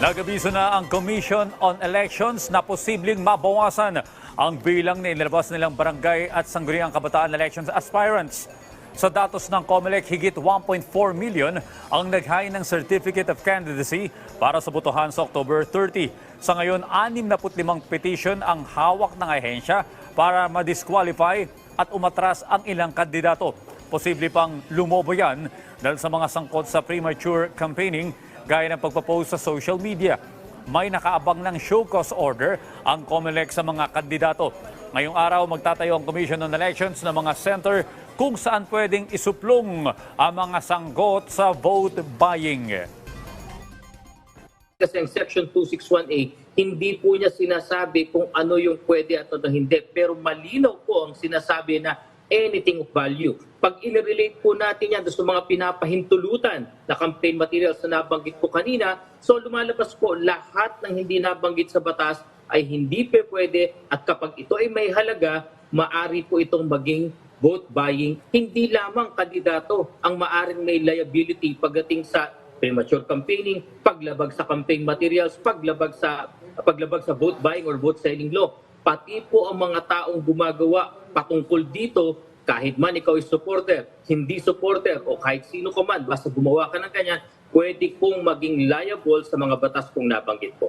Nag-abiso na ang Commission on Elections na posibleng mabawasan ang bilang na inilabas nilang barangay at sangguniang kabataan elections aspirants. Sa datos ng COMELEC, higit 1.4 million ang naghain ng Certificate of Candidacy para sa botohan sa October 30. Sa ngayon, 65 petition ang hawak ng ahensya para ma-disqualify at umatras ang ilang kandidato. Posible pang lumobo yan dahil sa mga sangkot sa premature campaigning gaya ng pagpapost sa social media. May nakaabang ng show cause order ang COMELEC sa mga kandidato. Ngayong araw, magtatayo ang Commission on Elections ng mga center kung saan pwedeng isuplong ang mga sanggot sa vote buying. Kasi ang Section 261A, hindi po niya sinasabi kung ano yung pwede at ano hindi. Pero malinaw po ang sinasabi na anything of value. Pag i-relate po natin yan sa mga pinapahintulutan na campaign materials na nabanggit ko kanina, so lumalabas po lahat ng hindi nabanggit sa batas ay hindi pa pwede at kapag ito ay may halaga, maari po itong maging vote buying. Hindi lamang kandidato ang maaring may liability pagdating sa premature campaigning, paglabag sa campaign materials, paglabag sa vote buying or vote selling law. Pati po ang mga taong gumagawa patungkol dito, kahit man ikaw ay supporter, hindi supporter o kahit sino ka man, basta gumawa ka ng ganyan, pwede pong maging liable sa mga batas kong nabanggit po.